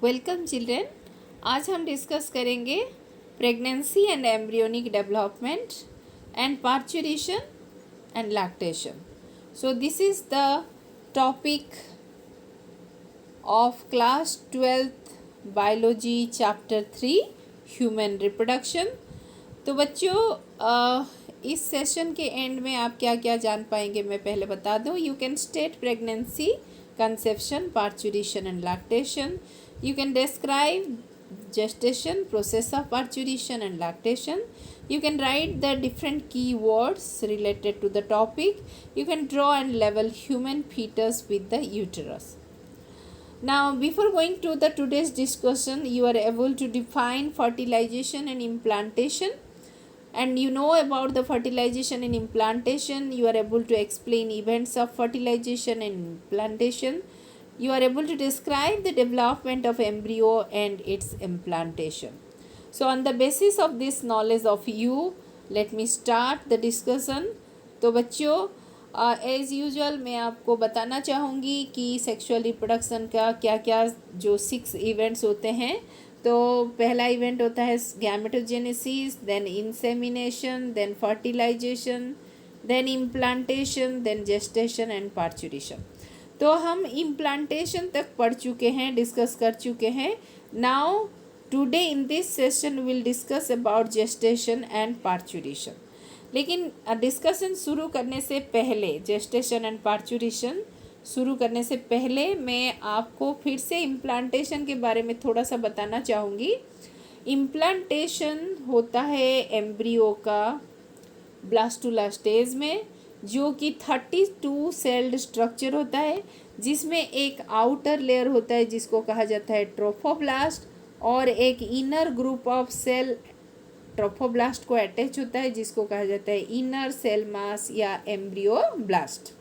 Welcome children. आज हम discuss करेंगे pregnancy and embryonic development and parturition and lactation. So this is the topic of class 12th biology chapter 3 human reproduction. तो बच्चों इस session के and में आप क्या क्या जान पाएंगे मैं पहले बता दूं। You can state pregnancy, conception, parturition and lactation. You can describe gestation, process of parturition and lactation. You can write the different keywords related to the topic. You can draw and label human fetus with the uterus. Now before going to the today's discussion, you are able to define fertilization and implantation, and you know about the fertilization and implantation. You are able to explain events of fertilization and implantation. You are able to describe the development of embryo and its implantation. So on the basis of this knowledge of you, let me start the discussion. तो बच्चों as usual मैं आपको बताना चाहूँगी कि sexual reproduction का क्या क्या जो 6 इवेंट्स होते हैं। तो पहला इवेंट होता है gametogenesis, then insemination, then fertilisation, then implantation, then gestation and parturition. तो हम इम्प्लांटेशन तक पढ़ चुके हैं, डिस्कस कर चुके हैं। Now today in this session will discuss about gestation and parturition. लेकिन डिस्कशन शुरू करने से पहले, जेस्टेशन एंड पार्चुरेशन शुरू करने से पहले मैं आपको फिर से इम्प्लांटेशन के बारे में थोड़ा सा बताना चाहूँगी। इम्प्लांटेशन होता है एम्ब्रियो का ब्लास्टुला स्टेज में, जो कि 32 सेल्ड स्ट्रक्चर होता है, जिसमें एक आउटर लेयर होता है जिसको कहा जाता है ट्रोफोब्लास्ट, और एक inner group of cell trophoblast को अटैच होता है जिसको कहा जाता है इनर सेल मास या embryoblast.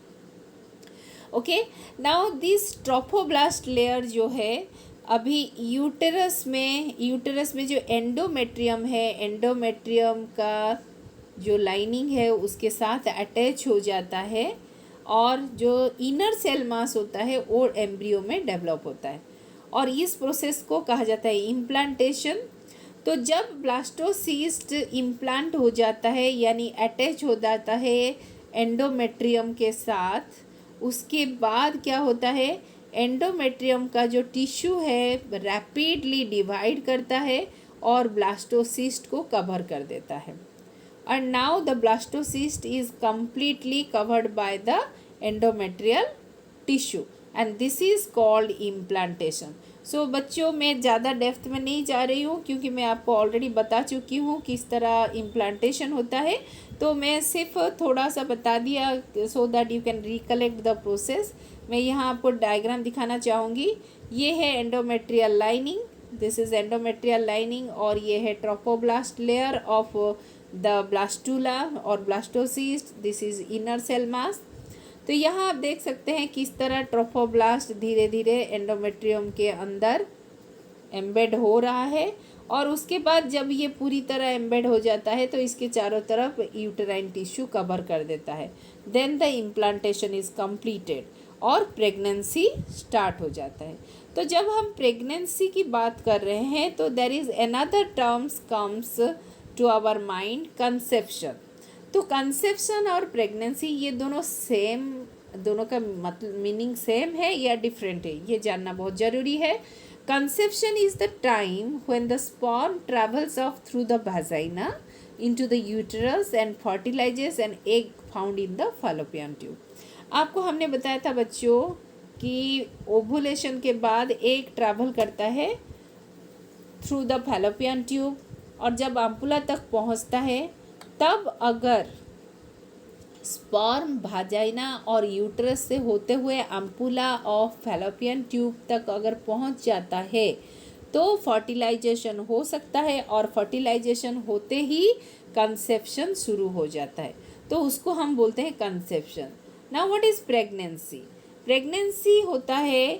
Okay, now this trophoblast layer जो है अभी यूटेरस में जो एंडोमेट्रियम है, एंडोमेट्रियम का जो लाइनिंग है उसके साथ अटैच हो जाता है, और जो इनर सेल मास होता है वो एम्ब्रियो में डेवलप होता है, और इस प्रोसेस को कहा जाता है इम्प्लांटेशन। तो जब ब्लास्टोसिस्ट इम्प्लांट हो जाता है यानी अटैच हो जाता है एंडोमेट्रियम के साथ, उसके बाद क्या होता है, एंडोमेट्रियम का जो टिश्यू है रैपिडली डिवाइड करता है और ब्लास्टोसिस्ट को कवर कर देता है। And now the blastocyst is completely covered by the endometrial tissue and this is called implantation. So बच्चों मैं ज़्यादा डेप्थ में नहीं जा रही हूँ क्योंकि मैं आपको ऑलरेडी बता चुकी हूँ किस तरह इम्प्लांटेशन होता है। तो मैं सिर्फ थोड़ा सा बता दिया so that you can recollect the process. मैं यहाँ आपको डायग्राम दिखाना चाहूँगी। ये है endometrial lining, this is endometrial lining, और ये है trophoblast layer of the blastula और blastocyst, this is inner cell mass. तो यहाँ आप देख सकते हैं किस तरह ट्रोफोब्लास्ट धीरे धीरे एंडोमेट्रियम के अंदर एम्बेड हो रहा है, और उसके बाद जब ये पूरी तरह एम्बेड हो जाता है तो इसके चारों तरफ यूटेराइन टिश्यू कवर कर देता है। Then the implantation is completed और प्रेगनेंसी स्टार्ट हो जाता है। तो जब हम प्रेगनेंसी की बात कर रहे हैं तो there is another terms comes to our mind, conception. तो कंसेप्शन और प्रेगनेंसी ये दोनों सेम, दोनों का मतलब मीनिंग सेम है या डिफरेंट है, ये जानना बहुत ज़रूरी है। Conception is the time when the sperm travels off through the vagina into the uterus and fertilises an egg found in the fallopian tube. आपको हमने बताया था बच्चों कि ओवुलेशन के बाद एग ट्रैवल करता है थ्रू द फैलोपियन ट्यूब, और जब आम्पुला तक पहुंचता है तब अगर स्पर्म वाजाइना और यूट्रस से होते हुए आम्पुला ऑफ फैलोपियन ट्यूब तक अगर पहुंच जाता है तो फर्टिलाइजेशन हो सकता है, और फर्टिलाइजेशन होते ही कंसेप्शन शुरू हो जाता है, तो उसको हम बोलते हैं conception. Now what is pregnancy? Pregnancy होता है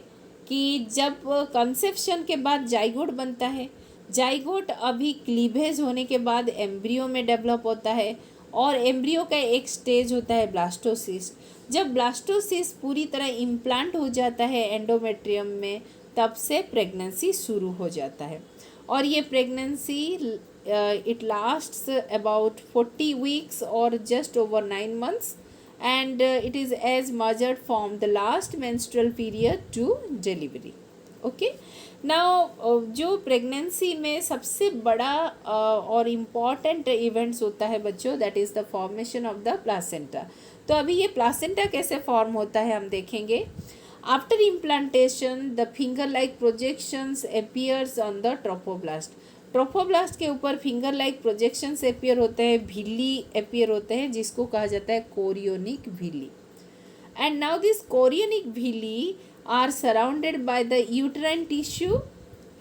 कि जब कंसेप्शन के बाद जाइगोट बनता है, जाइगोट अभी क्लीवेज होने के बाद एम्ब्रियो में डेवलप होता है, और एम्ब्रियो का एक स्टेज होता है ब्लास्टोसिस्ट। जब ब्लास्टोसिस्ट पूरी तरह इम्प्लांट हो जाता है एंडोमेट्रियम में तब से प्रेगनेंसी शुरू हो जाता है। और ये pregnancy it lasts about 40 weeks और just over 9 months and it is as measured from the last menstrual period to delivery. Okay now जो प्रेगनेंसी में सबसे बड़ा और इम्पॉर्टेंट इवेंट्स होता है बच्चों, that is the formation of the placenta. तो अभी ये प्लासेंटा कैसे फॉर्म होता है हम देखेंगे। After implantation the finger like projections appears on the trophoblast. Trophoblast के ऊपर फिंगर लाइक प्रोजेक्शंस अपीयर होते हैं, विली अपीयर होते हैं, जिसको कहा जाता है chorionic villi. And now this chorionic villi are surrounded by the uterine tissue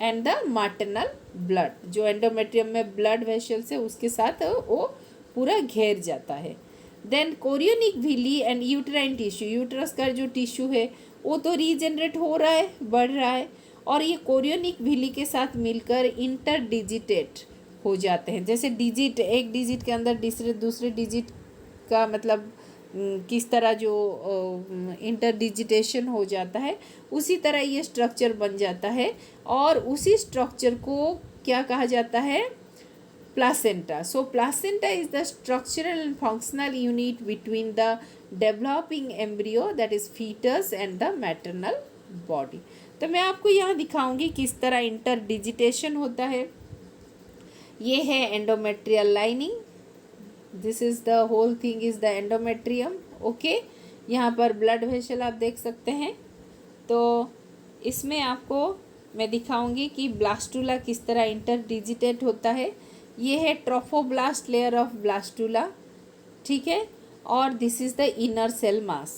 and the maternal blood. जो एंडोमेट्रियम में ब्लड वेसल्स है उसके साथ वो पूरा घेर जाता है। Then chorionic villi and uterine tissue, uterus का जो टिश्यू है वो तो रीजनरेट हो रहा है, बढ़ रहा है, और ये कोरियोनिक विली के साथ मिलकर इंटरडिजिटेट हो जाते हैं। जैसे डिजिट, एक डिजिट के अंदर दूसरे डिजिट का मतलब किस तरह जो इंटरडिजिटेशन हो जाता है, उसी तरह ये स्ट्रक्चर बन जाता है और उसी स्ट्रक्चर को क्या कहा जाता है, placenta. So placenta is the structural and functional unit between the developing embryo that is fetus and the maternal body. तो मैं आपको यहाँ दिखाऊंगी किस तरह इंटरडिजिटेशन होता है। ये है endometrial lining, this is the whole thing is the endometrium. Okay, यहाँ पर ब्लड वेसल आप देख सकते हैं। तो इसमें आपको मैं दिखाऊंगी कि ब्लास्टुला किस तरह इंटरडिजिटेट होता है। ये है ट्रोफोब्लास्ट लेयर ऑफ ब्लास्टुला, ठीक है, और this is the inner cell mass.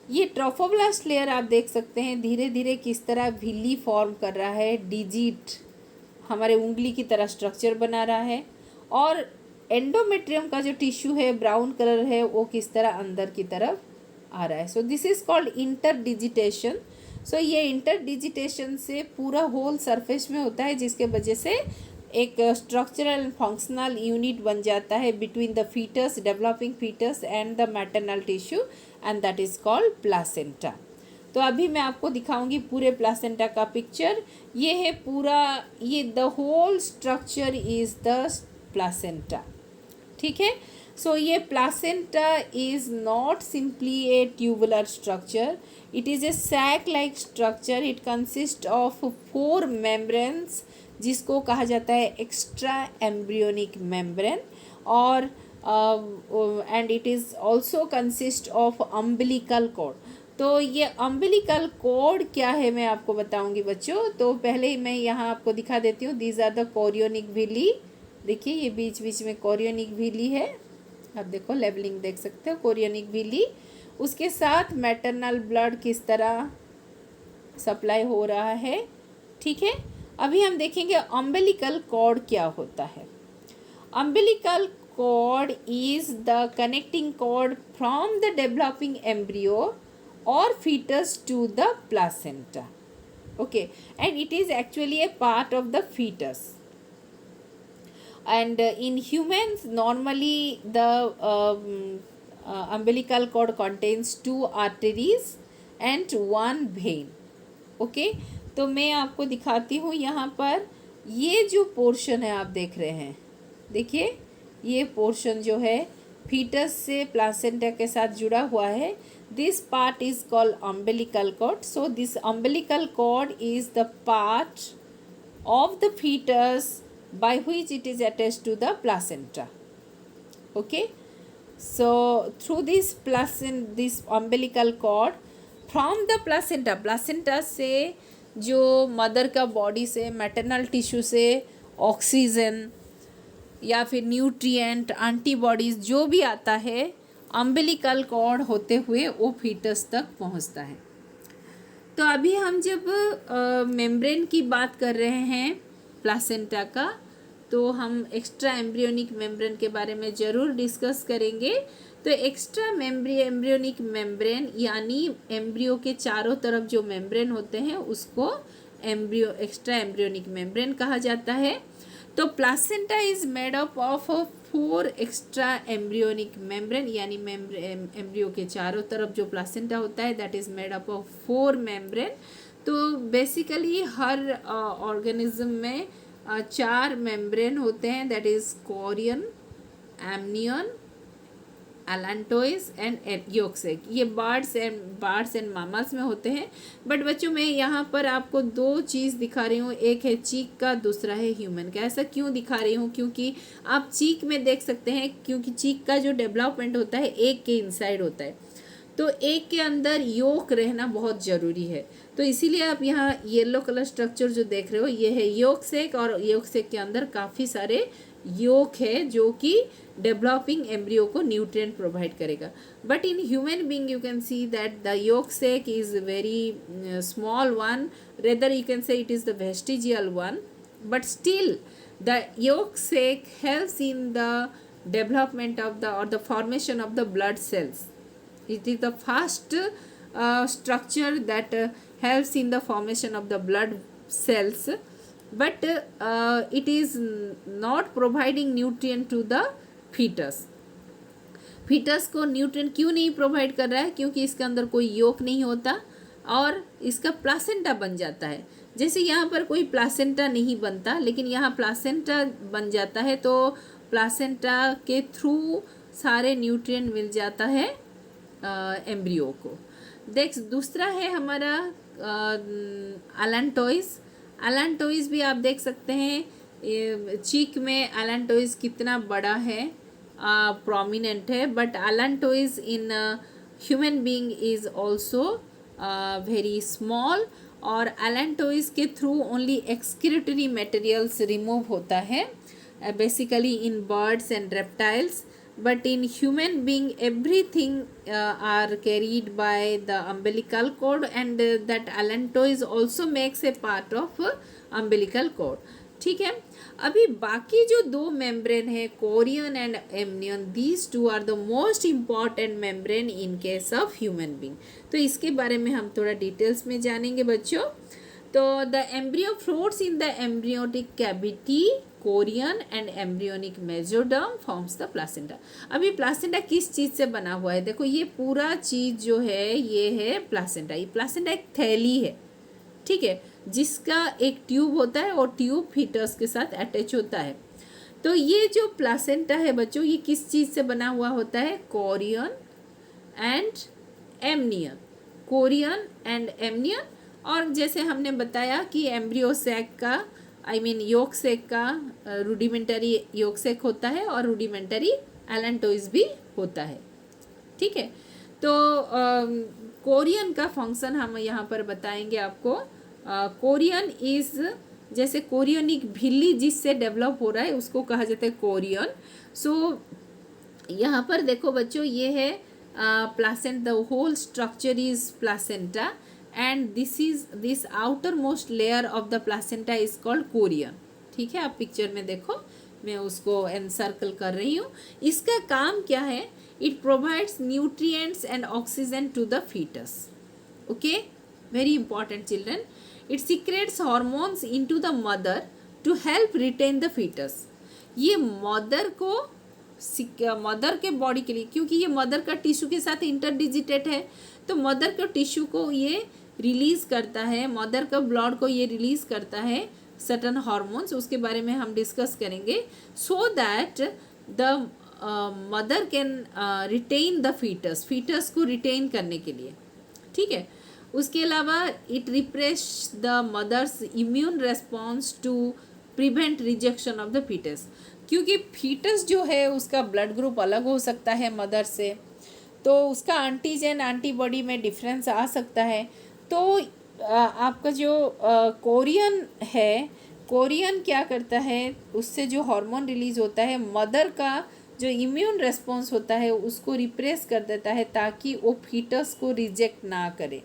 ये ट्रोफोब्लास्ट लेयर आप देख सकते हैं धीरे धीरे किस तरह विली फॉर्म कर रहा है, डिजिट हमारे उंगली की तरह स्ट्रक्चर बना रहा है, और एंडोमेट्रियम का जो टिश्यू है ब्राउन कलर है वो किस तरह अंदर की तरफ आ रहा है। So this is called interdigitation. So ये इंटरडिजिटेशन से पूरा होल सरफेस में होता है, जिसके वजह से एक स्ट्रक्चरल एंड फंक्शनल यूनिट बन जाता है between the fetus, developing fetus and the maternal tissue, and that is called placenta. तो अभी मैं आपको दिखाऊंगी पूरे प्लासेंटा का पिक्चर। ये है पूरा, ये the whole structure is the placenta, ठीक है। सो ये placenta is not simply a tubular structure, it is a sac like structure. It consist of 4 membranes, जिसको कहा जाता है एक्स्ट्रा एम्ब्रियोनिक मेम्ब्रेन, और and it is also consist of umbilical cord. तो ये अम्बिलिकल कॉर्ड क्या है मैं आपको बताऊंगी बच्चों। तो पहले ही मैं यहाँ आपको दिखा देती हूँ, these are the chorionic villi. देखिए ये बीच बीच में कोरियोनिक विली है, आप देखो लेबलिंग देख सकते हो, कोरियोनिक विली। उसके साथ मैटरनल ब्लड किस तरह सप्लाई हो रहा है, ठीक है। अभी हम देखेंगे अम्बिलिकल कॉर्ड क्या होता है। Umbilical cord is the connecting cord from the developing embryo और fetus to the placenta, okay, and it is actually a part of the fetus. And in humans normally the umbilical cord contains 2 arteries and 1 vein, okay। तो मैं आपको दिखाती हूँ यहाँ पर, ये जो पोर्शन है आप देख रहे हैं, देखिए ये पोर्शन जो है फीटस से प्लासेंटा के साथ जुड़ा हुआ है, this part is called umbilical cord. So this umbilical cord is the part of the fetus by which it is attached to the placenta, okay। So through this umbilical cord from the placenta से जो mother का body से, maternal tissue से oxygen या फिर nutrient, antibodies जो भी आता है, अम्बिलिकल कॉर्ड होते हुए वो फीटस तक पहुंचता है। तो अभी हम जब मेम्ब्रेन की बात कर रहे हैं प्लासेंटा का, तो हम एक्स्ट्रा एम्ब्रियोनिक मेम्ब्रेन के बारे में ज़रूर डिस्कस करेंगे। तो एक्स्ट्रा एम्ब्रियोनिक मेम्ब्रेन यानी एम्ब्रियो के चारों तरफ जो मेम्ब्रेन होते हैं उसको एक्स्ट्रा एम्ब्रियोनिक मेम्ब्रेन कहा जाता है। तो placenta is made up of 4 extra embryonic membrane, यानी एम्ब्रियो के चारों तरफ जो प्लासेंटा होता है that is made up of 4 membrane. तो बेसिकली हर ऑर्गेनिज्म में 4 मेम्ब्रेन होते हैं, that is chorion, amnion, allantois and yolk sac. ये बर्ड्स एंड मामल्स में होते हैं। बट बच्चों मैं यहाँ पर आपको 2 चीज़ दिखा रही हूँ, एक है चीक का, दूसरा है ह्यूमन का। ऐसा क्यों दिखा रही हूँ? क्योंकि आप चीक में देख सकते हैं, क्योंकि चीक का जो डेवलपमेंट होता है एक के इनसाइड होता है, तो एक के अंदर योक रहना बहुत ज़रूरी है। तो इसीलिए आप यहाँ येलो कलर स्ट्रक्चर जो देख रहे हो ये है योक सेक, और योक सेक के अंदर काफ़ी सारे योक है जो कि डेवलपिंग एम्ब्रियो को न्यूट्रिएंट प्रोवाइड करेगा। But in human being you can see that the yolk sac is very small one, rather you can say it is the vestigial one, but still the yolk sac helps in the development of the or the formation of the blood cells. It is the first structure that helps in the formation of the blood cells, but it is not providing nutrient to the fetus. Foetus को nutrient क्यों नहीं provide कर रहा है? क्योंकि इसके अंदर कोई योक नहीं होता और इसका प्लासेंटा बन जाता है। जैसे यहाँ पर कोई प्लासेंटा नहीं बनता, लेकिन यहाँ प्लासेंटा बन जाता है, तो प्लासेंटा के थ्रू सारे न्यूट्रिएंट मिल जाता है एम्ब्रियो को। देख दूसरा है हमारा एलेंटोइस। एलेंटोइस भी आप देख सकते हैं चीक में एलेंटोइस कितना बड़ा है, prominent है, but allantois in human being is also very small, और allantois के through only excretory materials remove होता है basically in birds and reptiles, but in human being everything are carried by the umbilical cord, and that allantois also makes a part of umbilical cord. ठीक है। अभी बाकी जो 2 membrane है chorion and amnion, these 2 are the most important membrane in case of human being. तो इसके बारे में हम थोड़ा डिटेल्स में जानेंगे बच्चों। तो the embryo floats in the embryotic cavity, chorion and embryonic mesoderm forms the placenta. अभी प्लासेंटा किस चीज़ से बना हुआ है? देखो ये पूरा चीज़ जो है ये है प्लासेंटा। ये प्लासेंटा एक थैली है, ठीक है, जिसका एक ट्यूब होता है और ट्यूब फीटस के साथ अटैच होता है। तो ये जो प्लासेंटा है बच्चों, ये किस चीज़ से बना हुआ होता है? Chorion and amnion, Korean and amnion. और जैसे हमने बताया कि एम्ब्रियो सैक का योक सैक का रूडिमेंटरी योक सैक होता है और रूडिमेंटरी एलेंटोइस भी होता है, ठीक है। तो कोरियन का फंक्शन हम यहाँ पर बताएंगे आपको। कोरियन इज, जैसे कोरियनिक भिल्ली जिससे डेवलप हो रहा है उसको कहा जाता है कोरियन। सो यहाँ पर देखो बच्चों ये है placenta, the whole structure is placenta and this outermost layer of the placenta is called chorion. ठीक है, आप पिक्चर में देखो, मैं उसको एनसर्कल कर रही हूँ। इसका काम क्या है? It provides nutrients and oxygen to the fetus. Okay, very important children. It secretes hormones into the mother to help retain the fetus. ये मदर को, मदर के बॉडी के लिए, क्योंकि ये मदर का टिश्यू के साथ इंटरडिजिटेड है, तो मदर के टिश्यू को ये रिलीज करता है, मदर का ब्लड को ये रिलीज करता है सर्टन हार्मोन्स, उसके बारे में हम डिस्कस करेंगे। So that the mother can retain the fetus, fetus को रिटेन करने के लिए, ठीक है। उसके अलावा it repress the mother's immune response to prevent rejection of the fetus, क्योंकि फीटस जो है उसका ब्लड ग्रुप अलग हो सकता है मदर से, तो उसका एंटीजन एंटीबॉडी में डिफरेंस आ सकता है। तो आपका जो कोरियन है, कोरियन क्या करता है, उससे जो हार्मोन रिलीज होता है मदर का जो इम्यून रेस्पॉन्स होता है उसको रिप्रेस कर देता है ताकि वो फीटस को रिजेक्ट ना करे,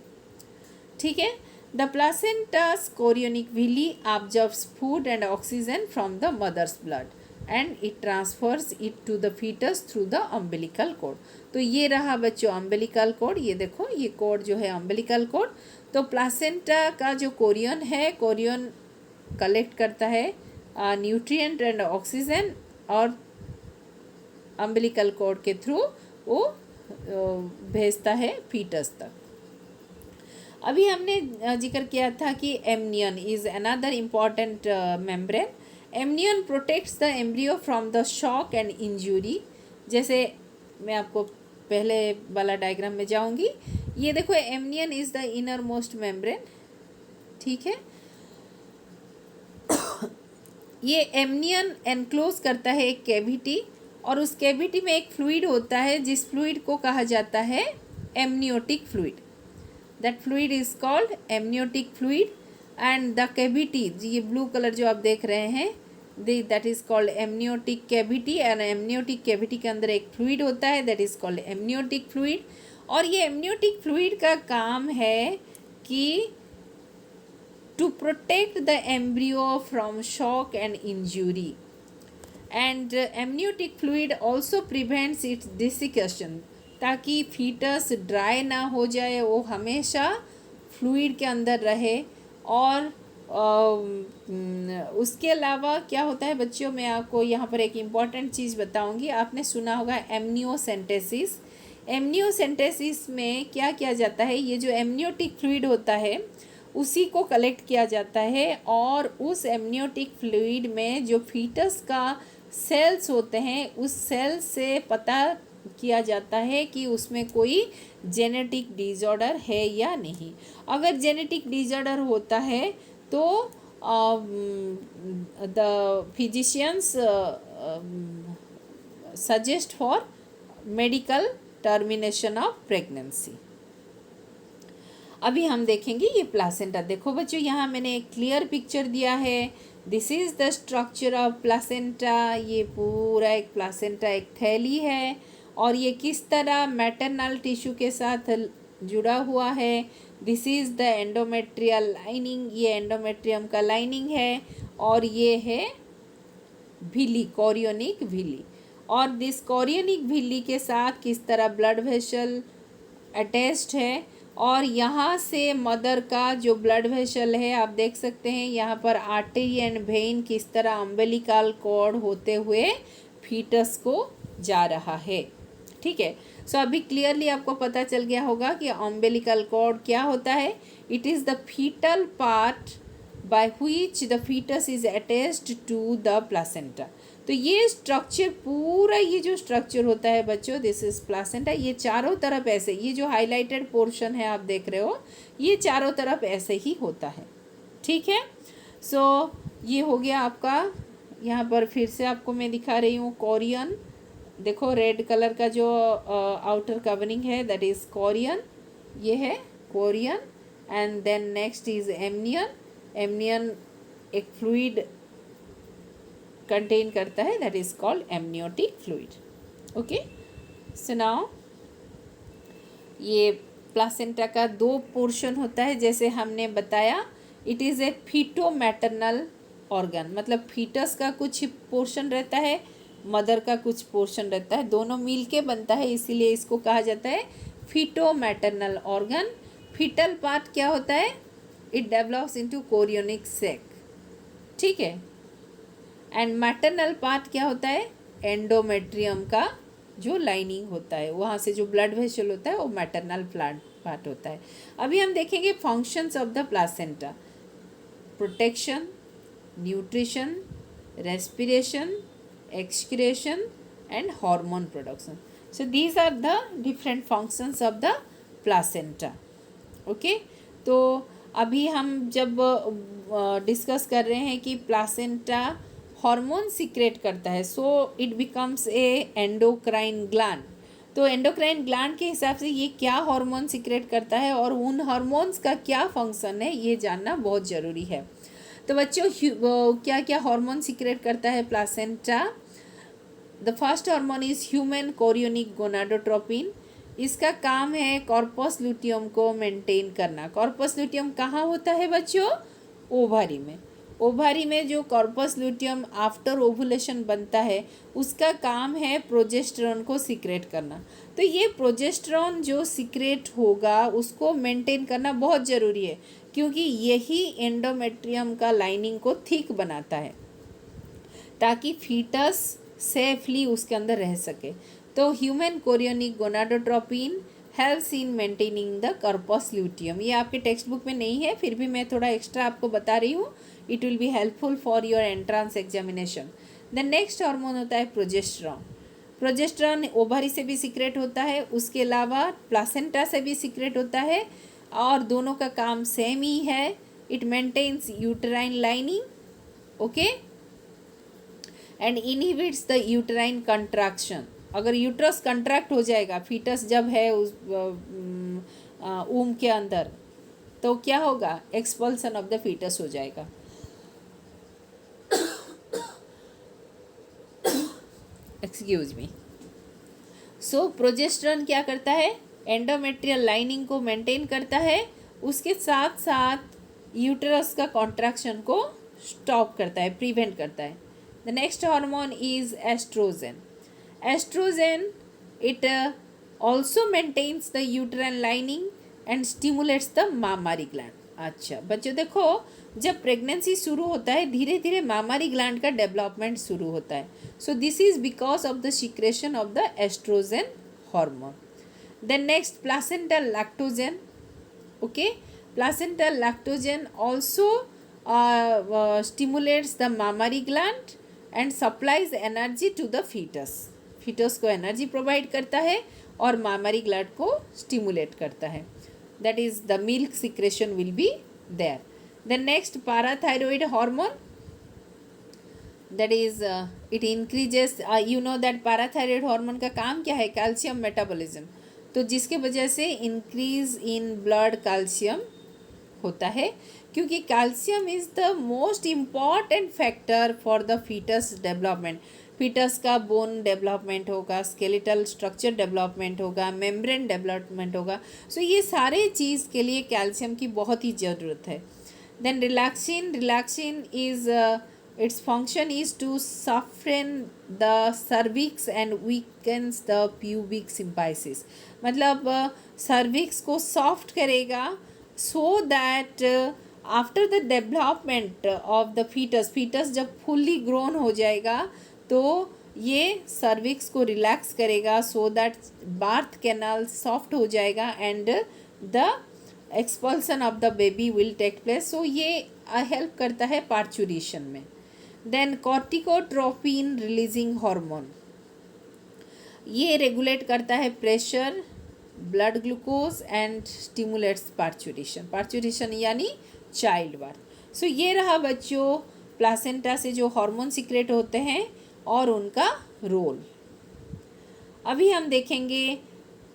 ठीक है। The placenta's chorionic villi observes food and oxygen from the mother's blood and it transfers it to the foetus through the umbilical cord. तो ये रहा बच्चों अम्बिलिकल कोड, ये देखो ये कोड जो है अम्बिलिकल कोड। तो प्लासेंटा का जो कोरियन है, कोरियन कलेक्ट करता है न्यूट्रिएंट एंड ऑक्सीजन और अम्बिलिकल कोड के थ्रू वो भेजता है फीटस तक। अभी हमने जिक्र किया था कि amnion is another important membrane. Amnion protects the embryo from the shock and injury. जैसे मैं आपको पहले वाला डायग्राम में जाऊंगी, ये देखो amnion is the inner most membrane, ठीक है। ये एमनियन एनक्लोज करता है एक कैविटी, और उस कैविटी में एक फ्लूइड होता है जिस फ्लूइड को कहा जाता है amniotic fluid. That fluid is called amniotic fluid and the cavity, ये ब्लू कलर जो आप देख रहे हैं, that is called amniotic cavity. And amniotic cavity के अंदर एक फ्लूइड होता है that is called amniotic fluid. और ये एमनियोटिक फ्लूइड का काम है कि to protect the embryo from shock and injury, and amniotic fluid also prevents its desiccation, ताकि फीटस ड्राई ना हो जाए, वो हमेशा फ्लूइड के अंदर रहे। और उसके अलावा क्या होता है बच्चों, मैं आपको यहाँ पर एक इम्पॉर्टेंट चीज़ बताऊँगी। आपने सुना होगा एमनियोसेंटेसिस। एमनियोसेंटेसिस में क्या किया जाता है, ये जो एमनियोटिक फ्लूइड होता है उसी को कलेक्ट किया जाता है, और उस एमनियोटिक फ्लूइड में जो फीटस का सेल्स होते हैं उस सेल से पता किया जाता है कि उसमें कोई जेनेटिक डिसऑर्डर है या नहीं। अगर जेनेटिक डिसऑर्डर होता है तो the physicians suggest for medical termination of pregnancy. अभी हम देखेंगे ये प्लासेंटा। देखो बच्चों, यहाँ मैंने एक क्लियर पिक्चर दिया है। This is the structure of placenta. ये पूरा एक प्लासेंटा एक थैली है, और ये किस तरह मैटरनल टिश्यू के साथ जुड़ा हुआ है। This is the endometrial lining, ये एंडोमेट्रियम का लाइनिंग है, और ये है विली, कोरियोनिक विली। और दिस कोरियोनिक विली के साथ किस तरह ब्लड वेसल अटैच्ड है, और यहाँ से मदर का जो ब्लड वेसल है आप देख सकते हैं, यहाँ पर आर्टरी एंड वेन किस तरह अम्बिलिकल कॉर्ड होते हुए फीटस को जा रहा है, ठीक है। सो अभी क्लियरली आपको पता चल गया होगा कि अम्बिलिकल कॉर्ड क्या होता है। It is the fetal part by which the fetus is attached to the placenta. तो ये स्ट्रक्चर पूरा, ये जो स्ट्रक्चर होता है बच्चों, दिस इज प्लासेंटा, ये चारों तरफ ऐसे, ये जो हाईलाइटेड पोर्शन है आप देख रहे हो, ये चारों तरफ ऐसे ही होता है, ठीक है। सो ये हो गया आपका, यहाँ पर फिर से आपको मैं दिखा रही हूँ कोरियन। देखो रेड कलर का जो आउटर कवरिंग है दैट इज कोरियन, ये है chorion. And then next is amnion. Amnion एक फ्लूइड कंटेन करता है that is called amniotic fluid. Okay, so now ये प्लासेंटा का दो पोर्शन होता है, जैसे हमने बताया। It is a feto maternal organ, मतलब फीटस का कुछ पोर्शन रहता है, मदर का कुछ पोर्शन रहता है, दोनों मिल के बनता है, इसीलिए इसको कहा जाता है feto maternal organ. Fetal part क्या होता है, it develops into chorionic sac, ठीक है। एंड मैटरनल पार्ट क्या होता है, एंडोमेट्रियम का जो लाइनिंग होता है, वहाँ से जो ब्लड वेसल होता है वो मैटरनल पार्ट होता है। अभी हम देखेंगे functions of the placenta. Protection, nutrition, respiration, excretion and hormone production. So these are the different functions of the placenta. Okay, तो अभी हम जब डिस्कस कर रहे हैं कि प्लासेंटा हार्मोन सीक्रेट करता है, so it becomes a endocrine gland. तो एंडोक्राइन ग्लैंड के हिसाब से ये क्या हार्मोन सीक्रेट करता है और उन हार्मोन्स का क्या फंक्शन है, ये जानना बहुत ज़रूरी है। तो बच्चों क्या क्या हार्मोन सीक्रेट करता है placenta. The first hormone is human chorionic gonadotropin. इसका काम है कॉर्पस लुटियम को मेंटेन करना। कॉर्पस लुटियम कहाँ होता है बच्चों, ओवारी में। ओवारी में जो कॉर्पस लुटियम आफ्टर ओवुलेशन बनता है उसका काम है प्रोजेस्टेरॉन को सीक्रेट करना। तो ये प्रोजेस्टेरॉन जो सीक्रेट होगा उसको मेंटेन करना बहुत ज़रूरी है, क्योंकि यही एंडोमेट्रियम का लाइनिंग को थिक बनाता है ताकि फीटस सेफली उसके अंदर रह सके। तो human chorionic gonadotropin helps in maintaining the corpus luteum. ये आपके टेक्स्ट बुक में नहीं है, फिर भी मैं थोड़ा एक्स्ट्रा आपको बता रही हूँ। It will be helpful for your entrance examination. The next hormone होता है प्रोजेस्टेरॉन। प्रोजेस्टेरॉन ओवरी से भी सीक्रेट होता है, उसके अलावा प्लासेंटा से भी सीक्रेट होता है, और दोनों का काम सेम ही है। It maintains uterine lining, okay, and inhibits the uterine contraction. अगर यूट्रस कंट्रैक्ट हो जाएगा, फीटस जब है उस ऊम के अंदर, तो क्या होगा, एक्सपल्सन ऑफ द फीटस हो जाएगा। Excuse me. सो प्रोजेस्टेरॉन क्या करता है, एंडोमेट्रियल लाइनिंग को मेंटेन करता है, उसके साथ साथ यूटरस का कॉन्ट्रैक्शन को स्टॉप करता है, प्रिवेंट करता है। The next hormone is oestrogen. Oestrogen it also maintains the uterine lining and stimulates the mammary gland. अच्छा बच्चों देखो, जब प्रेगनेंसी शुरू होता है धीरे धीरे मामारी ग्लैंड का डेवलपमेंट शुरू होता है। So this is because of the secretion of the estrogen hormone. Then next placental lactogen, okay, placental lactogen also stimulates the mammary gland and supplies energy to the fetus. Foetus को energy provide करता है और mammary gland को stimulate करता है। That is the milk secretion will be there. The next parathyroid hormone, that is it increases, you know that parathyroid hormone का काम क्या है, कैल्शियम मेटाबॉलिज्म, तो जिसके वजह से इंक्रीज इन ब्लड कैल्शियम होता है, क्योंकि calcium is the most important factor for the fetus development. Fetus का बोन डेवलपमेंट होगा, स्केलेटल स्ट्रक्चर डेवलपमेंट होगा, मेम्ब्रेन डेवलपमेंट होगा। सो ये सारे चीज़ के लिए कैल्शियम की बहुत ही ज़रूरत है। Then relaxin, relaxin is its function is to soften the cervix and weakens the pubic symphysis. मतलब सर्विक्स को सॉफ्ट करेगा, so that after the development of the foetus जब फुल्ली ग्रोन हो जाएगा तो ये सर्विक्स को रिलैक्स करेगा, so that birth canal soft हो जाएगा and the expulsion of the baby will take place. So ये हेल्प करता है पार्चुरेशन में। देन कॉर्टिकोट्रोपिन रिलीजिंग हार्मोन, ये रेगुलेट करता है pressure, blood glucose and stimulates parturition. Parturition यानी चाइल्ड बर्थ। सो ये रहा बच्चों प्लासेंटा से जो हार्मोन सीक्रेट होते हैं और उनका रोल। अभी हम देखेंगे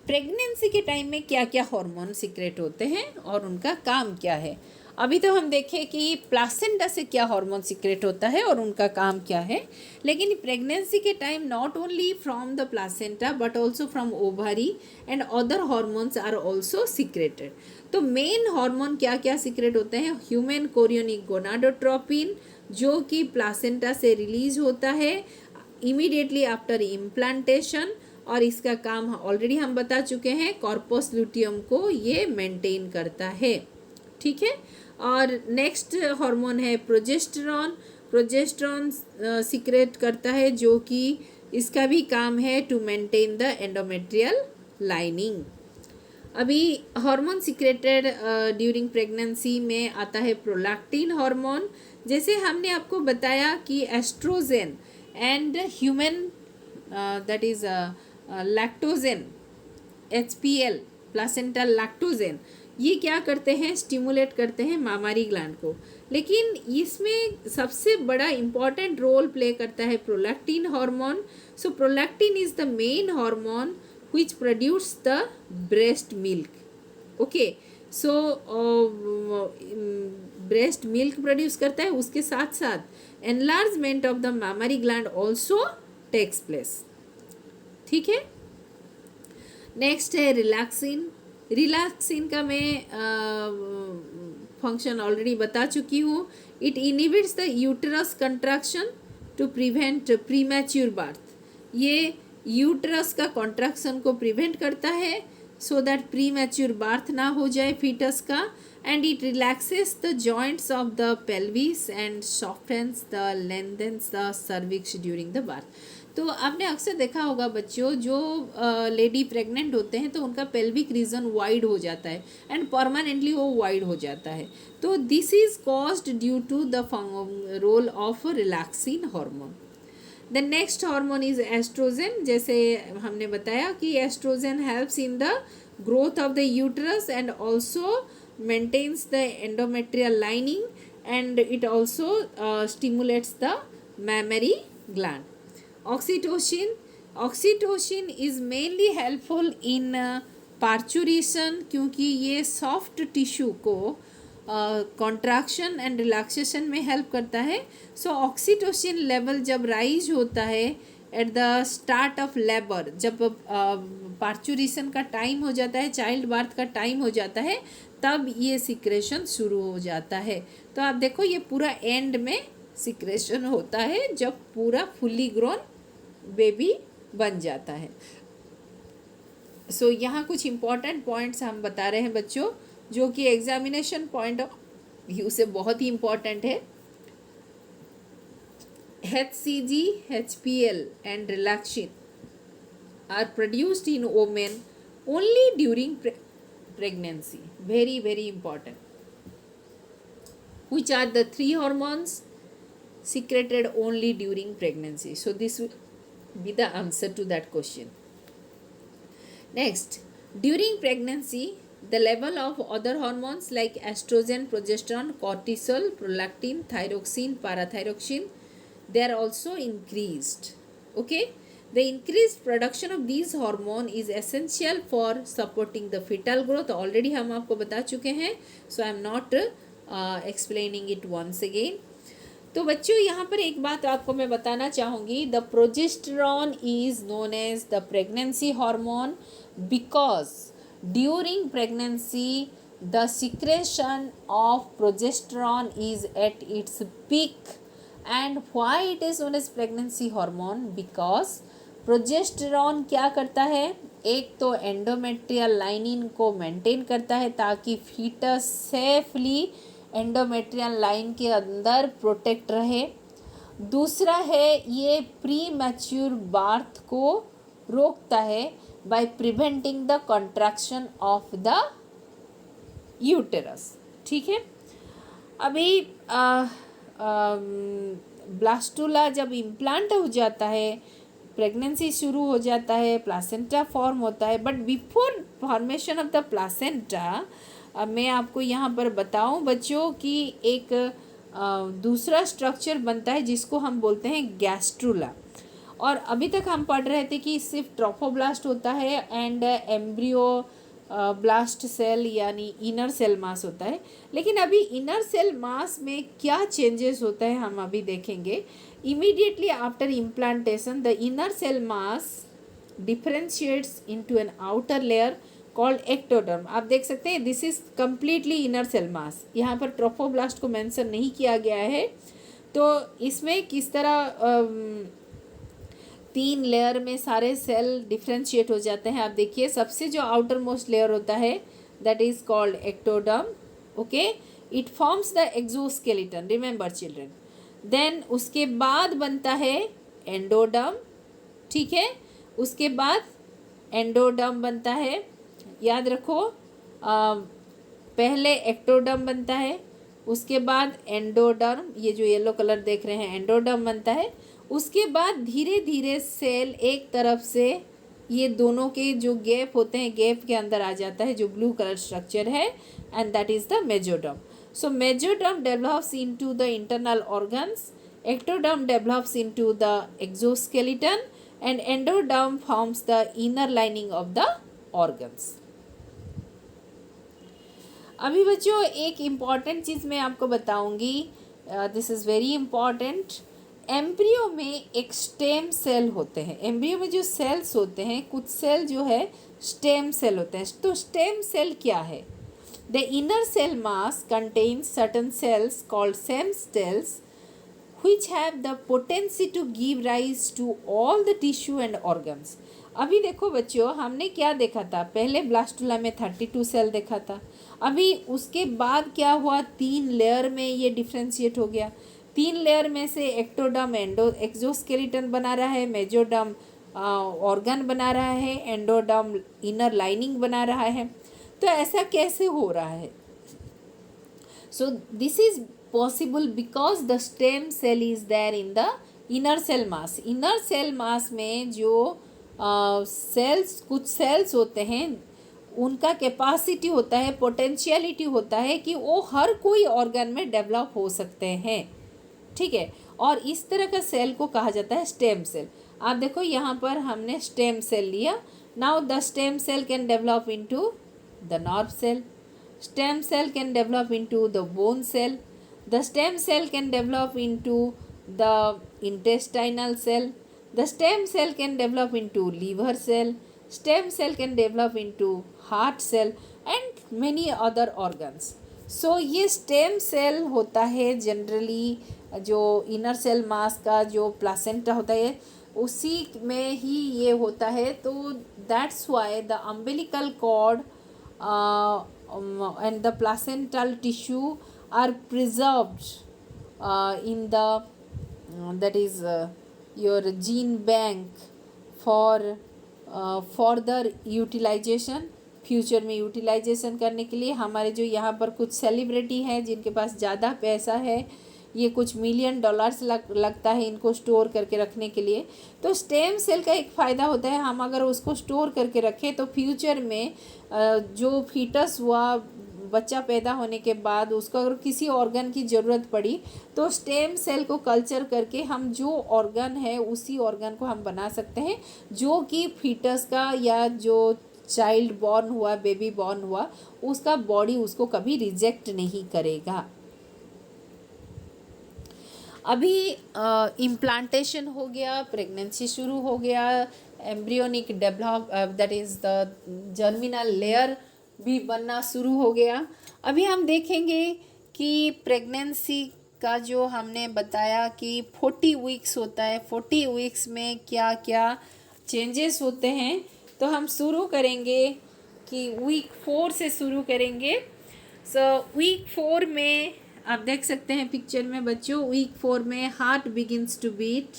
प्रेगनेंसी के टाइम में क्या क्या हार्मोन सीक्रेट होते हैं और उनका काम क्या है। अभी तो हम देखें कि प्लासेंटा से क्या हार्मोन सीक्रेट होता है और उनका काम क्या है, लेकिन प्रेगनेंसी के time not only from the placenta but also from ovary and other hormones are also secreted. तो मेन हार्मोन क्या क्या सीक्रेट होते हैं, ह्यूमन कोरियोनिक गोनाडोट्रोपिन जो कि प्लासेंटा से रिलीज होता है इमीडिएटली आफ्टर इम्प्लांटेशन, और इसका काम ऑलरेडी हम बता चुके हैं, कॉर्पस ल्यूटियम को ये मेंटेन करता है, ठीक है। और नेक्स्ट हार्मोन है प्रोजेस्टेरॉन। प्रोजेस्टेरॉन सीक्रेट करता है जो कि इसका भी काम है to maintain the endometrial lining. अभी हार्मोन सीक्रेटेड ड्यूरिंग प्रेगनेंसी में आता है प्रोलैक्टिन हार्मोन। जैसे हमने आपको बताया कि estrogen and human that is lactogen, HPL placental lactogen, ये क्या करते हैं, स्टिमुलेट करते हैं मामारी ग्लैंड को। लेकिन इसमें सबसे बड़ा इम्पॉर्टेंट रोल प्ले करता है prolactin hormone. So prolactin is the main hormone which produce the breast milk, okay। so breast milk produce करता है, उसके साथ साथ enlargement of the mammary gland also takes place, ठीक है। नेक्स्ट है रिलैक्सिन। रिलैक्सिन का मैं फंक्शन ऑलरेडी बता चुकी हूँ। It inhibits the uterus contraction to prevent premature birth. ये यूटरस का कॉन्ट्रैक्शन को प्रिवेंट करता है so that premature birth ना हो जाए फीटस का, and it relaxes the joints of the pelvis and softens the lengthens the cervix during the birth. तो आपने अक्सर देखा होगा बच्चों, जो लेडी प्रेग्नेंट होते हैं तो उनका पेल्विक रीजन वाइड हो जाता है एंड परमानेंटली वो वाइड हो जाता है। तो this is caused due to the role of relaxin hormone. The next hormone is estrogen. जैसे हमने बताया कि estrogen helps in the growth of the uterus and also maintains the endometrial lining and it also stimulates the mammary gland. Oxytocin is mainly helpful in parturition, क्योंकि ये soft tissue को contraction and relaxation में help करता है। So oxytocin level जब rise होता है at the start of labour, जब पार्चुरेशन का टाइम हो जाता है, चाइल्ड बर्थ का टाइम हो जाता है, तब ये सिक्रेशन शुरू हो जाता है। तो आप देखो ये पूरा एंड में सिक्रेशन होता है जब पूरा फुल्ली ग्रोन बेबी बन जाता है। सो यहाँ कुछ इम्पॉर्टेंट पॉइंट्स हम बता रहे हैं बच्चों, जो कि एग्जामिनेशन पॉइंट ऑफ व्यू से बहुत ही इम्पॉर्टेंट है। HCG, HPL and relaxin are produced in women only during pregnancy. Very, very important. Which are the 3 hormones secreted only during pregnancy? So this will be the answer to that question. Next, during pregnancy, the level of other hormones like estrogen, progesterone, cortisol, prolactin, thyroxine, parathyroxine, they are also increased. Okay, the increased production of these hormone is essential for supporting the fetal growth. Already हम आपको बता चुके हैं, so I am not explaining it once again. तो बच्चों यहाँ पर एक बात आपको मैं बताना चाहूँगी, the progesterone is known as the pregnancy hormone because during pregnancy the secretion of progesterone is at its peak. And why it is known as pregnancy hormone? Because progesterone क्या करता है, एक तो एंडोमेट्रियल लाइनिंग को maintain करता है ताकि foetus safely endometrial line के अंदर प्रोटेक्ट रहे। दूसरा है ये प्री मैच्योर बार्थ को रोकता है by preventing the contraction of the uterus. ठीक है, अभी ब्लास्टुला जब इम्प्लांट हो जाता है, प्रेगनेंसी शुरू हो जाता है, प्लासेंटा फॉर्म होता है, but before formation of the placenta अब मैं आपको यहाँ पर बताऊँ बच्चों कि एक दूसरा स्ट्रक्चर बनता है जिसको हम बोलते हैं गैस्ट्रुला। और अभी तक हम पढ़ रहे थे कि सिर्फ ट्रोफोब्लास्ट होता है एंड एम्ब्रियो ब्लास्ट सेल यानी इनर सेल मास होता है, लेकिन अभी इनर सेल मास में क्या चेंजेस होता है हम अभी देखेंगे। Immediately after implantation the inner cell mass differentiates into an outer layer called ectoderm. आप देख सकते हैं this is completely inner cell mass, यहाँ पर ट्रोफोब्लास्ट को मेंशन नहीं किया गया है। तो इसमें किस तरह 3 लेयर में सारे सेल डिफ्रेंशिएट हो जाते हैं। आप देखिए सबसे जो आउटर मोस्ट लेयर होता है that is called ectoderm. Okay, it forms the exoskeleton, remember children. Then उसके बाद बनता है एंडोडर्म। ठीक है, उसके बाद एंडोडर्म बनता है, याद रखो पहले एक्टोडर्म बनता है, उसके बाद एंडोडर्म, ये जो येलो कलर देख रहे हैं एंडोडर्म बनता है। उसके बाद धीरे धीरे सेल एक तरफ से ये दोनों के जो गैप होते हैं गैप के अंदर आ जाता है, जो ब्लू कलर स्ट्रक्चर है, and that is the mesoderm. So mesoderm develops into the internal organs, ectoderm develops into the exoskeleton and endoderm forms the inner lining of the organs. अभी बच्चों एक इम्पॉर्टेंट चीज़ मैं आपको बताऊंगी, this is very important. Embryo में एक stem cell होते हैं, एम्ब्रियो में जो सेल्स होते हैं कुछ सेल जो है स्टेम सेल होते हैं। तो स्टेम सेल क्या है? The inner cell mass contains certain cells called stem cells which have the potency to give rise to all the tissue and organs। अभी देखो बच्चों हमने क्या देखा था, पहले ब्लास्टुला में 32 सेल देखा था, अभी उसके बाद क्या हुआ 3 लेयर में ये डिफ्रेंशिएट हो गया, 3 लेयर में से एक्टोडर्म एक्सोस्केलेटन बना रहा है, मेसोडर्म ऑर्गन बना रहा है, एंडोडर्म इनर लाइनिंग बना रहा है। तो ऐसा कैसे हो रहा है? So this is possible because the stem cell is there in the inner cell mass. Inner cell mass में जो सेल्स कुछ सेल्स होते हैं उनका कैपेसिटी होता है, पोटेंशियलिटी होता है कि वो हर कोई ऑर्गन में डेवलप हो सकते हैं, ठीक है। और इस तरह का सेल को कहा जाता है स्टेम सेल। आप देखो यहाँ पर हमने स्टेम सेल लिया। Now the stem cell can develop into the nerve cell, stem cell can develop into the bone cell, the stem cell can develop into the intestinal cell, the stem cell can develop into liver cell, stem cell can develop into heart cell and many other organs. So ये stem cell होता है generally जो inner cell मास का जो placenta होता है उसी में ही ये होता है। तो that's why the umbilical cord and the placental tissue are preserved in the that is your gene bank for further utilization, future में यूटिलाइजेशन करने के लिए। हमारे जो यहाँ पर कुछ सेलिब्रिटी हैं जिनके पास ज़्यादा पैसा है, ये कुछ मिलियन डॉलर्स लगता है इनको स्टोर करके रखने के लिए। तो स्टेम सेल का एक फ़ायदा होता है, हम अगर उसको स्टोर करके रखें तो फ्यूचर में जो फीटस हुआ बच्चा पैदा होने के बाद उसको अगर किसी ऑर्गन की ज़रूरत पड़ी तो स्टेम सेल को कल्चर करके हम जो ऑर्गन है उसी ऑर्गन को हम बना सकते हैं, जो कि फीटस का या जो चाइल्ड बॉर्न हुआ, बेबी बॉर्न हुआ, उसका बॉडी उसको कभी रिजेक्ट नहीं करेगा। अभी इम्प्लांटेशन हो गया, प्रेगनेंसी शुरू हो गया, embryonic develop that is the germinal layer भी बनना शुरू हो गया। अभी हम देखेंगे कि प्रेगनेंसी का जो हमने बताया कि 40 वीक्स होता है, 40 वीक्स में क्या क्या चेंजेस होते हैं। तो हम शुरू करेंगे कि वीक 4 से शुरू करेंगे। वीक 4 में आप देख सकते हैं पिक्चर में बच्चों, वीक 4 में heart begins to beat,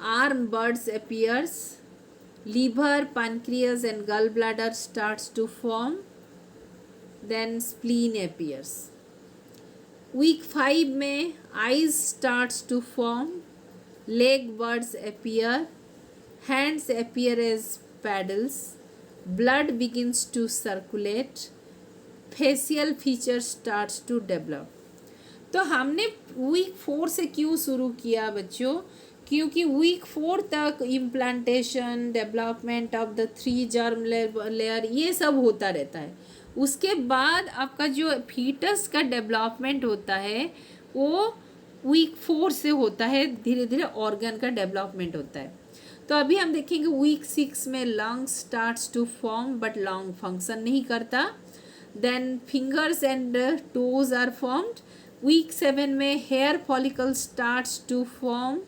arm buds appears, liver, pancreas and gallbladder starts to form, then spleen appears. Week 5 में eyes starts to form, leg buds appear, hands appear as paddles, blood begins to circulate, facial features starts to develop. तो हमने week 4 से क्यों शुरू किया बच्चों? क्योंकि week 4 तक implantation, development of the 3 germ layer ये सब होता रहता है। उसके बाद आपका जो फीटस का डेवलपमेंट होता है वो वीक 4 से होता है, धीरे धीरे ऑर्गन का डेवलपमेंट होता है। तो अभी हम देखेंगे वीक 6 में lungs starts to form but lung function नहीं करता, then fingers and toes are formed. Week 7 में hair follicle starts to form,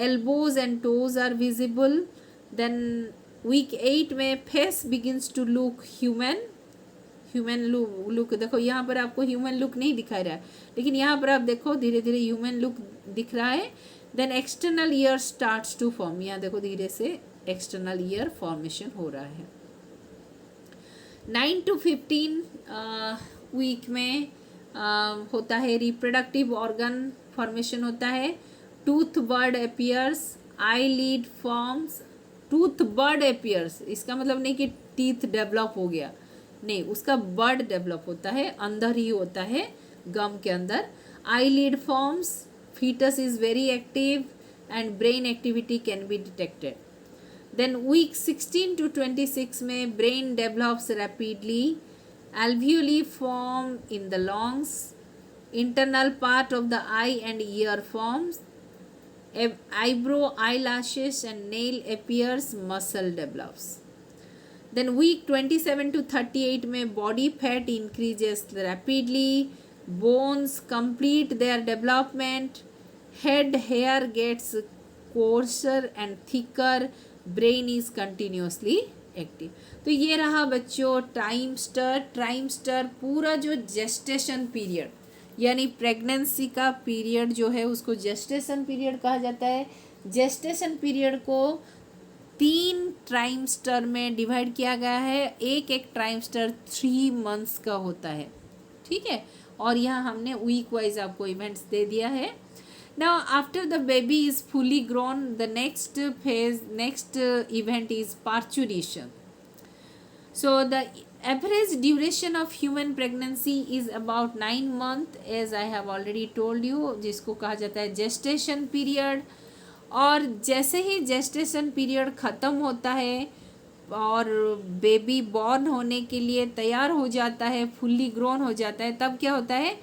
elbows and toes are visible. Then week 8 में face begins to look human look देखो यहाँ पर आपको human look नहीं दिखाई रहा है, लेकिन यहाँ पर आप देखो धीरे धीरे ह्यूमन लुक दिख रहा है। Then external ear starts to form, यहाँ देखो धीरे से एक्सटर्नल ईयर फॉर्मेशन हो रहा है। 9 to 15 वीक में होता है रिप्रोडक्टिव ऑर्गन फॉर्मेशन होता है। Tooth bird appears, eyelid forms. Tooth bird appears इसका मतलब नहीं कि टीथ डेवलप हो गया, नहीं, उसका बर्ड डेवलप होता है, अंदर ही होता है, गम के अंदर। Eyelid forms, fetus is very active and brain activity can be detected. Then week 16 to 26 में brain develops rapidly, alveoli form in the lungs, internal part of the eye and ear forms, eyebrow, eyelashes and nail appears, muscle develops. Then week 27 to 38 में body fat increases rapidly, bones complete their development, head hair gets coarser and thicker, brain is continuously active. तो ये रहा बच्चों ट्राइमस्टर। ट्राइमस्टर पूरा जो gestation period, यानी pregnancy का period जो है उसको जेस्टेशन पीरियड कहा जाता है। जेस्टेशन पीरियड को 3 ट्राइमेस्टर में डिवाइड किया गया है। एक एक ट्राइमेस्टर 3 मंथ्स का होता है, ठीक है। और यहाँ हमने वीक वाइज आपको इवेंट्स दे दिया है। Now after the baby is fully grown, the next event is parturition. So the average duration of human pregnancy is about 9 months, as I have already told you, जिसको कहा जाता है gestation period. और जैसे ही gestation period ख़त्म होता है और बेबी बॉर्न होने के लिए तैयार हो जाता है, फुल्ली ग्रोन हो जाता है, तब क्या होता है,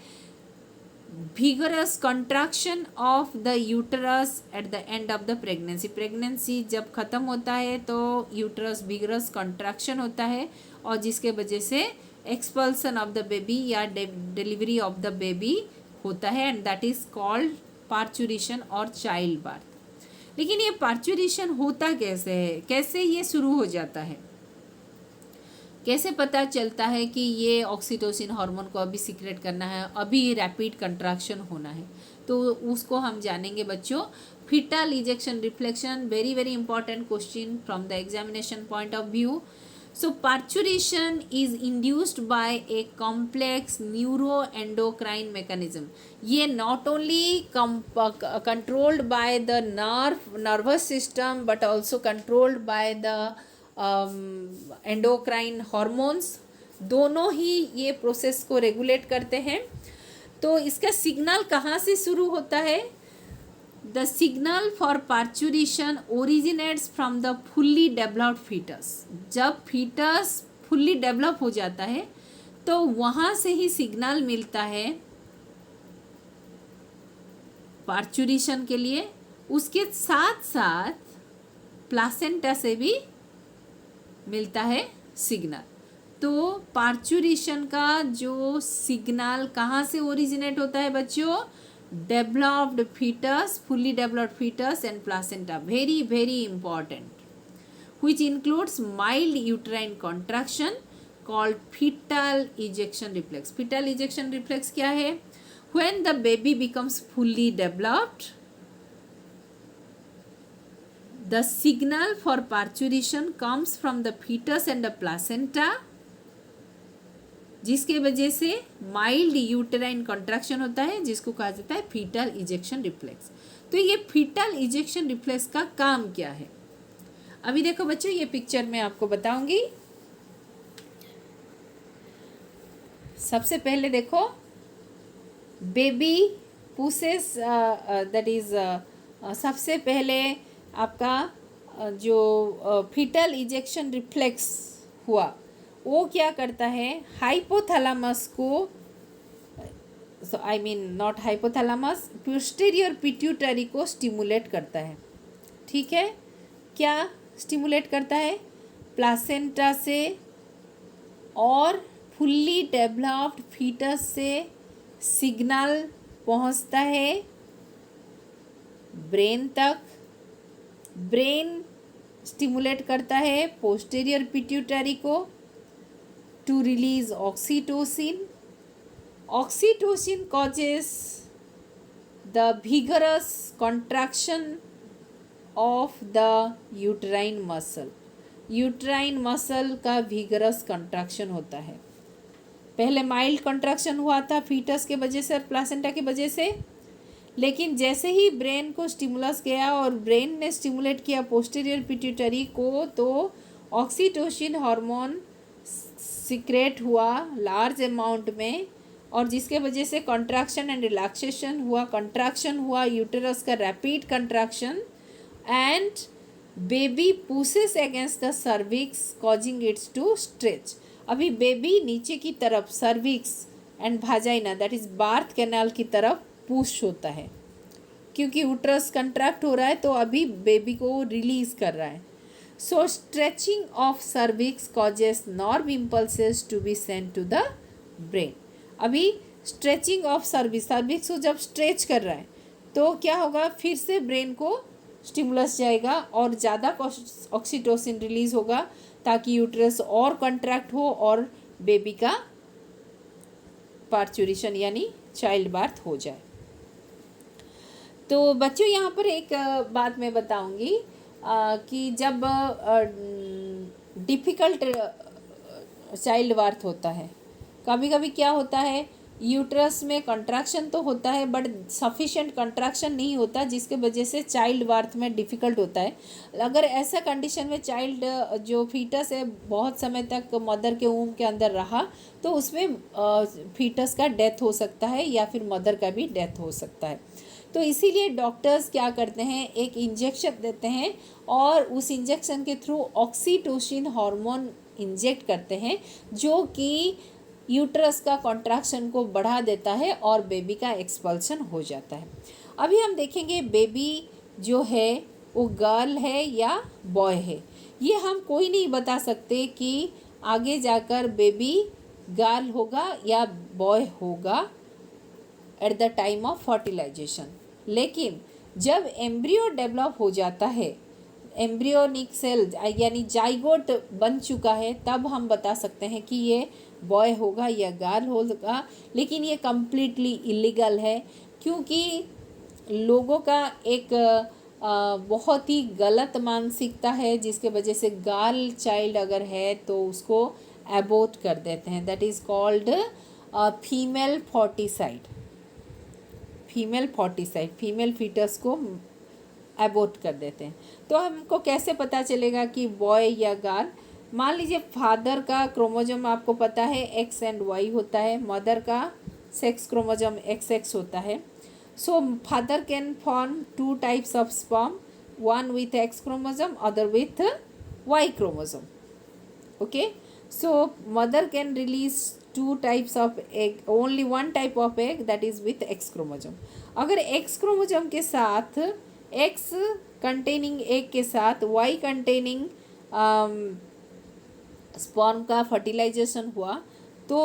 vigorous contraction of the uterus at the end of the pregnancy. Pregnancy जब ख़त्म होता है तो यूटरस vigorous contraction होता है और जिसके वजह से एक्सपल्सन ऑफ द बेबी या डिलीवरी ऑफ द बेबी होता है, and that is called parturition और चाइल्ड बर्थ. लेकिन ये पार्चुरेशन होता कैसे है, कैसे ये शुरू हो जाता है, कैसे पता चलता है कि ये ऑक्सीटोसिन हार्मोन को अभी सीक्रेट करना है, अभी रैपिड कंट्रैक्शन होना है, तो उसको हम जानेंगे बच्चों. Fetal ejection reflection, very very important question from the examination point of view. So parturition is induced by a complex neuroendocrine mechanism. ये not only controlled by the nervous system but also controlled by the endocrine hormones. दोनों ही ये process को regulate करते हैं. तो इसका signal कहाँ से शुरू होता है? The signal for parturition originates from the fully developed fetus. जब fetus fully develop हो जाता है तो वहाँ से ही सिग्नल मिलता है parturition के लिए. उसके साथ साथ प्लासेंटा से भी मिलता है सिग्नल. तो पार्चुरेशन का जो सिग्नल कहाँ से ओरिजिनेट होता है बच्चों? Developed fetus, fully developed fetus and placenta. Very very important. which includes mild uterine contraction called fetal ejection reflex. Fetal ejection reflex क्या है? When the baby becomes fully developed, the signal for parturition comes from the fetus and the placenta, जिसके वजह से mild uterine contraction होता है जिसको कहा जाता है फीटल इजेक्शन रिफ्लेक्स. तो ये फीटल इजेक्शन रिफ्लेक्स का काम क्या है? अभी देखो बच्चों, ये पिक्चर मैं आपको बताऊंगी. सबसे पहले देखो, बेबी पुसेस, दैट इज सबसे पहले आपका जो फीटल इजेक्शन रिफ्लेक्स हुआ वो क्या करता है? हाइपोथैलेमस को, I mean not hypothalamus, posterior pituitary को स्टिमुलेट करता है. ठीक है, क्या स्टिमुलेट करता है? प्लासेंटा से और फुल्ली डेवलप्ड फीटस से सिग्नल पहुंचता है ब्रेन तक. ब्रेन स्टिमुलेट करता है पोस्टीरियर पिट्यूटरी को to release oxytocin. Oxytocin causes the vigorous contraction of the uterine muscle. Uterine muscle का vigorous contraction होता है. पहले माइल्ड कंट्रैक्शन हुआ था फीटस के वजह से और प्लासेंटा की वजह से, लेकिन जैसे ही ब्रेन को स्टिमुलस गया और ब्रेन ने स्टिमुलेट किया पोस्टीरियर पिट्यूटरी को, तो ऑक्सीटोसिन हार्मोन सीक्रेट हुआ लार्ज अमाउंट में, और जिसके वजह से कॉन्ट्रैक्शन एंड रिलैक्सेशन हुआ. कॉन्ट्रैक्शन हुआ यूटेरस का rapid contraction, and baby pushes against the cervix causing its to stretch. अभी बेबी नीचे की तरफ cervix and vagina that is birth canal की तरफ पुश होता है, क्योंकि यूटेरस कंट्रैक्ट हो रहा है तो अभी बेबी को रिलीज कर रहा है. So stretching of cervix causes nerve impulses to be sent to the brain. अभी stretching of cervix को जब stretch कर रहा है तो क्या होगा? फिर से ब्रेन को स्टिमुलस जाएगा और ज़्यादा ऑक्सीटोसिन रिलीज होगा ताकि यूट्रस और कॉन्ट्रैक्ट हो और बेबी का पार्चुरेशन यानी चाइल्ड बर्थ हो जाए। तो बच्चों यहाँ पर एक बात मैं बताऊँगी कि जब डिफ़िकल्ट चाइल्ड बर्थ होता है, कभी कभी क्या होता है, यूट्रस में कंट्रैक्शन तो होता है बट सफिशिएंट कंट्रैक्शन नहीं होता, जिसके वजह से चाइल्ड बर्थ में डिफ़िकल्ट होता है। अगर ऐसा कंडीशन में चाइल्ड जो फीटस है बहुत समय तक मदर के वूम के अंदर रहा तो उसमें फीटस का डेथ हो सकता है या फिर मदर का भी डेथ हो सकता है। तो इसीलिए डॉक्टर्स क्या करते हैं, एक इंजेक्शन देते हैं और उस इंजेक्शन के थ्रू ऑक्सीटोसिन हार्मोन इंजेक्ट करते हैं जो कि यूट्रस का कॉन्ट्रैक्शन को बढ़ा देता है और बेबी का एक्सपल्शन हो जाता है। अभी हम देखेंगे बेबी जो है वो गर्ल है या बॉय है। ये हम कोई नहीं बता सकते कि आगे जाकर बेबी गर्ल होगा या बॉय होगा at the time of fertilization, लेकिन जब एम्ब्रियो डेवलप हो जाता है, एम्ब्रियोनिक सेल यानी जाइगोट बन चुका है, तब हम बता सकते हैं कि ये बॉय होगा या गर्ल होगा। लेकिन ये कम्प्लीटली इलीगल है क्योंकि लोगों का एक बहुत ही गलत मानसिकता है जिसके वजह से गर्ल चाइल्ड अगर है तो उसको एबॉर्ट कर देते हैं। That is called female foeticide. Female foetus को एबॉर्ट कर देते हैं। तो हमको कैसे पता चलेगा कि बॉय या गर्ल? मान लीजिए फादर का क्रोमोसोम आपको पता है एक्स एंड वाई होता है, मदर का सेक्स क्रोमोसोम XX होता है। So father can form 2 types of sperm, one with X chromosome, other with Y chromosome. Okay, so mother can release 2 types of egg, only 1 type of egg that is with X chromosome. अगर X chromosome के साथ X containing egg के साथ Y containing sperm का fertilization हुआ तो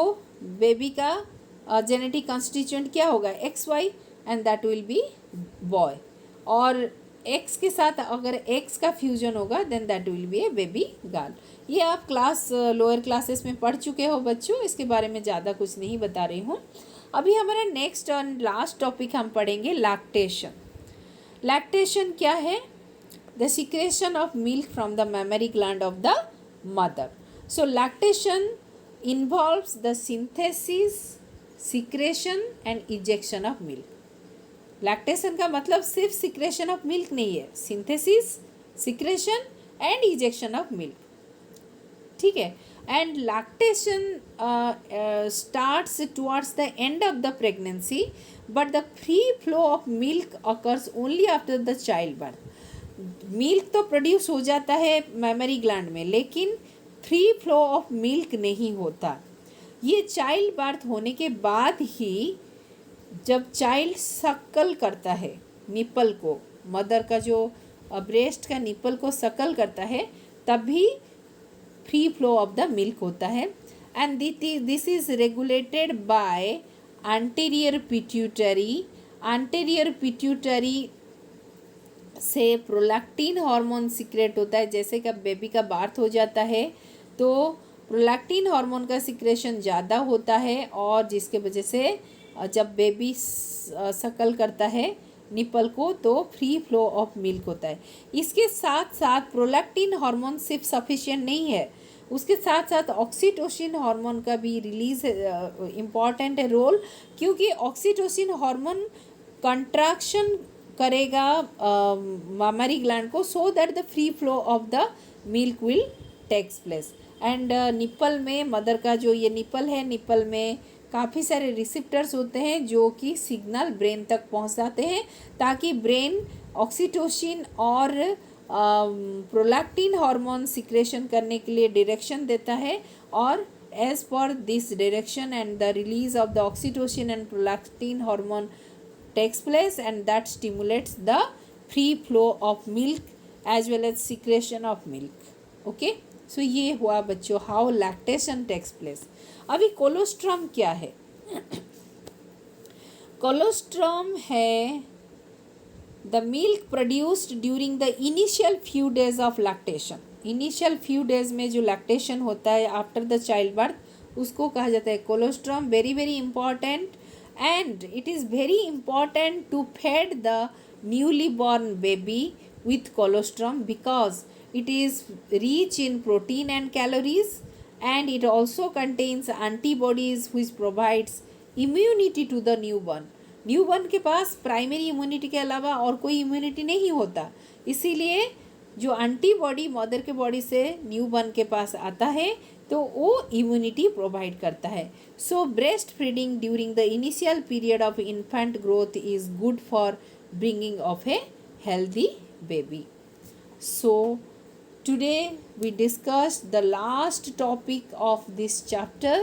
baby का genetic constituent क्या होगा, XY, and that will be boy. और X के साथ अगर X का फ्यूजन होगा then that will be a baby girl. ये आप लोअर क्लासेस में पढ़ चुके हो बच्चों, इसके बारे में ज़्यादा कुछ नहीं बता रही हूँ। अभी हमारा नेक्स्ट एंड लास्ट टॉपिक हम पढ़ेंगे लैक्टेशन। लैक्टेशन क्या है? The secretion of milk from the mammary gland of the mother. So lactation involves the synthesis, secretion and ejection of milk. Lactation का मतलब सिर्फ सिक्रेशन ऑफ मिल्क नहीं है, synthesis, secretion and ejection of milk, ठीक है। And lactation starts towards the end of the pregnancy but the free flow of milk occurs only after the child birth. Milk तो produce हो जाता है mammary gland में लेकिन free flow of milk नहीं होता। ये चाइल्ड बर्थ होने के बाद ही, जब चाइल्ड सकल करता है निपल को, मदर का जो ब्रेस्ट का निपल को सकल करता है, तभी free flow of the milk होता है। And this is regulated by anterior pituitary. Anterior pituitary से प्रोलैक्टिन हार्मोन सिक्रेट होता है। जैसे कि बेबी का बर्थ हो जाता है तो प्रोलैक्टिन हार्मोन का सिक्रेशन ज़्यादा होता है और जिसके वजह से जब बेबी सकल करता है निपल को तो फ्री फ्लो ऑफ मिल्क होता है। इसके साथ साथ प्रोलैक्टिन हार्मोन सिर्फ सफिशिएंट नहीं है, उसके साथ साथ ऑक्सीटोसिन हार्मोन का भी रिलीज इम्पॉर्टेंट है रोल, क्योंकि ऑक्सीटोसिन हार्मोन कंट्रैक्शन करेगा मेमरी ग्लैंड को so that the free flow of the milk will takes place. And nipple में, मदर का जो ये निपल है, निपल में काफ़ी सारे रिसेप्टर्स होते हैं जो कि सिग्नल ब्रेन तक पहुंचाते हैं ताकि ब्रेन ऑक्सीटोसिन और प्रोलैक्टिन हार्मोन सिक्रेशन करने के लिए डायरेक्शन देता है। और as per this direction and the release of the oxytocin and prolactin hormone takes place and that stimulates the free flow of milk as well as secretion of milk. Okay, so ये हुआ बच्चों how lactation takes place. अभी colostrum क्या है? Colostrum है the milk produced during the initial few days of lactation. initial few days में जो lactation होता है after the child birth उसको कहा जाता है colostrum. Very very important and it is very important to feed the newly born baby with colostrum because it is rich in protein and calories, and it also contains antibodies which provides immunity to the newborn. Newborn के पास primary immunity के अलावा और कोई immunity नहीं होता, इसीलिए जो antibody mother के बॉडी से न्यूबॉर्न के पास आता है तो वो इम्यूनिटी प्रोवाइड करता है. सो breast feeding during the initial period of infant growth is good for bringing of a healthy baby. So today we discussed the last topic of this chapter,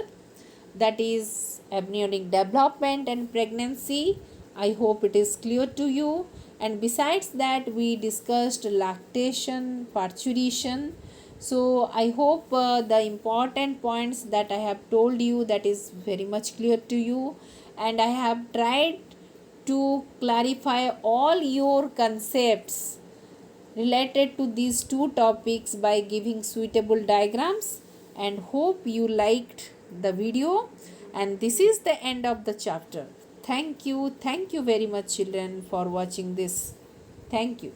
that is embryonic development and pregnancy. I hope it is clear to you. And besides that we discussed lactation, parturition. So I hope the important points that I have told you, that is very much clear to you, and I have tried to clarify all your concepts related to these two topics by giving suitable diagrams, and hope you liked the video. And this is the end of the chapter. Thank you very much children for watching this. Thank you.